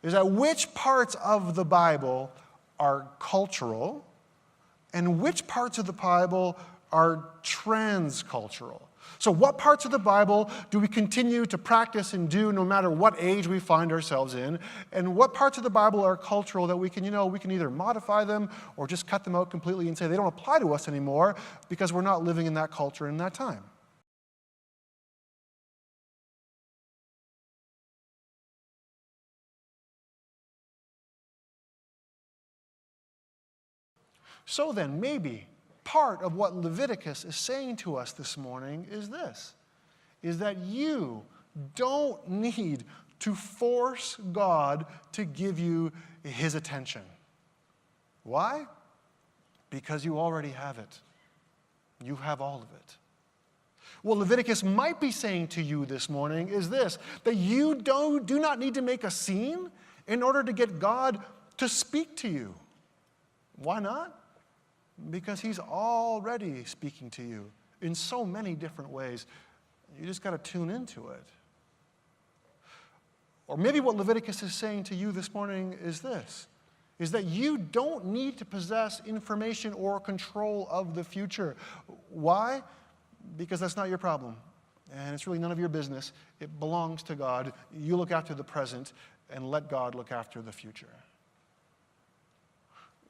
is that which parts of the Bible are cultural and which parts of the Bible are transcultural. So what parts of the Bible do we continue to practice and do no matter what age we find ourselves in? And what parts of the Bible are cultural that we can either modify them or just cut them out completely and say they don't apply to us anymore because we're not living in that culture in that time. So then, maybe part of what Leviticus is saying to us this morning is this, is that you don't need to force God to give you his attention. Why? Because you already have it. You have all of it. What Leviticus might be saying to you this morning is this, that you do not need to make a scene in order to get God to speak to you. Why not? Because he's already speaking to you in so many different ways. You just got to tune into it. Or maybe what Leviticus is saying to you this morning is this, is that you don't need to possess information or control of the future. Why? Because that's not your problem. And it's really none of your business. It belongs to God. You look after the present and let God look after the future.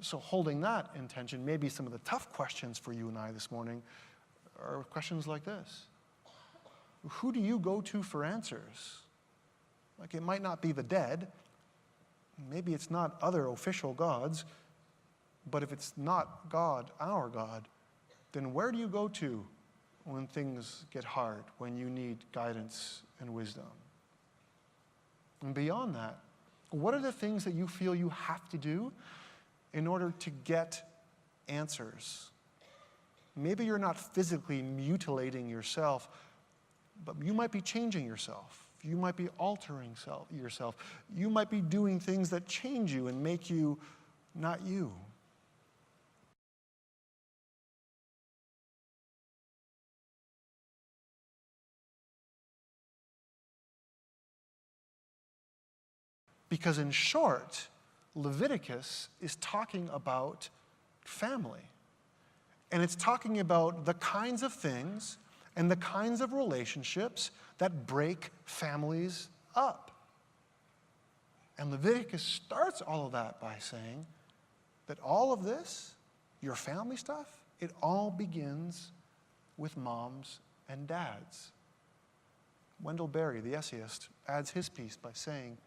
So holding that intention, maybe some of the tough questions for you and I this morning are questions like this. Who do you go to for answers? Like, it might not be the dead. Maybe it's not other official gods. But if it's not God, our God, then where do you go to when things get hard, when you need guidance and wisdom? And beyond that, what are the things that you feel you have to do in order to get answers? Maybe you're not physically mutilating yourself, but you might be changing yourself. You might be altering yourself. You might be doing things that change you and make you not you. Because in short, Leviticus is talking about family. And it's talking about the kinds of things and the kinds of relationships that break families up. And Leviticus starts all of that by saying that all of this, your family stuff, it all begins with moms and dads. Wendell Berry, the essayist, adds his piece by saying,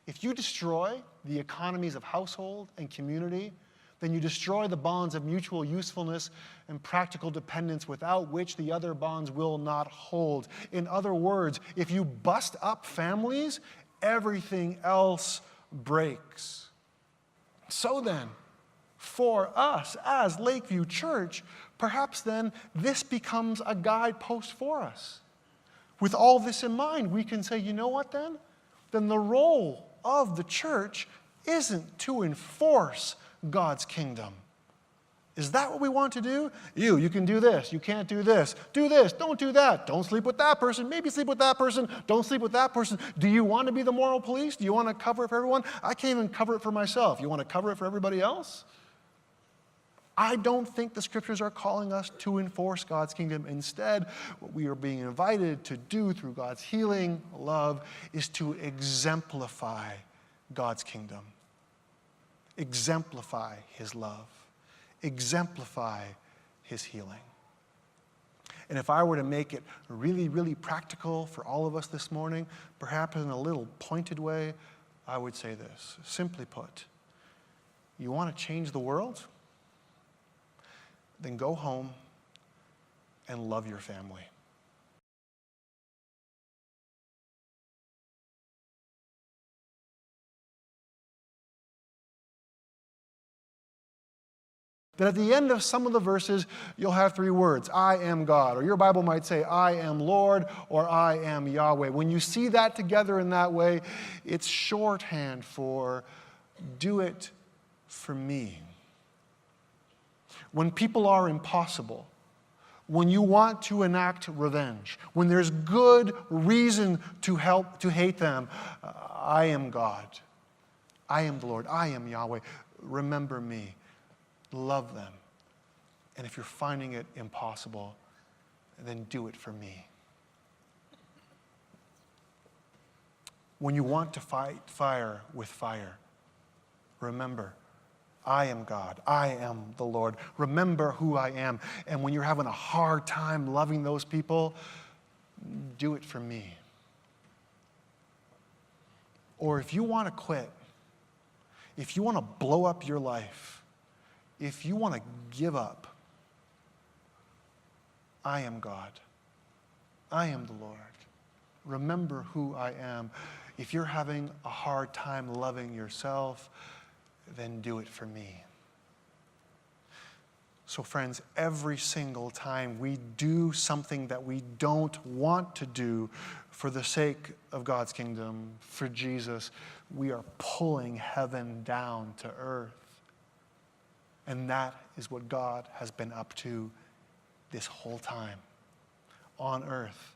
if you destroy the economies of household and community, then you destroy the bonds of mutual usefulness and practical dependence without which the other bonds will not hold. In other words, if you bust up families, everything else breaks. So then, for us as Lakeview Church, perhaps then this becomes a guidepost for us. With all this in mind, we can say, you know what then? Then the role of the church isn't to enforce God's kingdom. Is that what we want to do? You can do this, you can't do this. Do this, don't do that. Don't sleep with that person, maybe sleep with that person, don't sleep with that person. Do you want to be the moral police? Do you want to cover it for everyone? I can't even cover it for myself. You want to cover it for everybody else? I don't think the scriptures are calling us to enforce God's kingdom. Instead, what we are being invited to do through God's healing love is to exemplify God's kingdom. Exemplify his love. Exemplify his healing. And if I were to make it really, really practical for all of us this morning, perhaps in a little pointed way, I would say this. Simply put, you want to change the world? Then go home and love your family. That at the end of some of the verses, you'll have three words, I am God, or your Bible might say, I am Lord, or I am Yahweh. When you see that together in that way, it's shorthand for do it for me. When people are impossible, when you want to enact revenge, when there's good reason to hate them, I am God. I am the Lord. I am Yahweh. Remember me. Love them. And if you're finding it impossible, then do it for me. When you want to fight fire with fire, remember, I am God. I am the Lord. Remember who I am. And when you're having a hard time loving those people, do it for me. Or if you want to quit, if you want to blow up your life, if you want to give up, I am God. I am the Lord. Remember who I am. If you're having a hard time loving yourself, then do it for me. So friends, every single time we do something that we don't want to do for the sake of God's kingdom, for Jesus, we are pulling heaven down to earth. And that is what God has been up to this whole time, on earth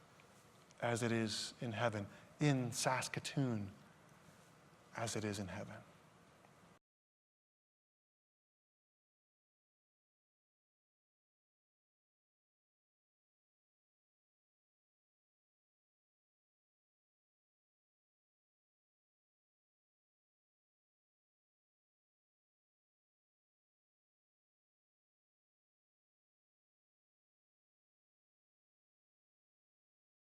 as it is in heaven, in Saskatoon as it is in heaven.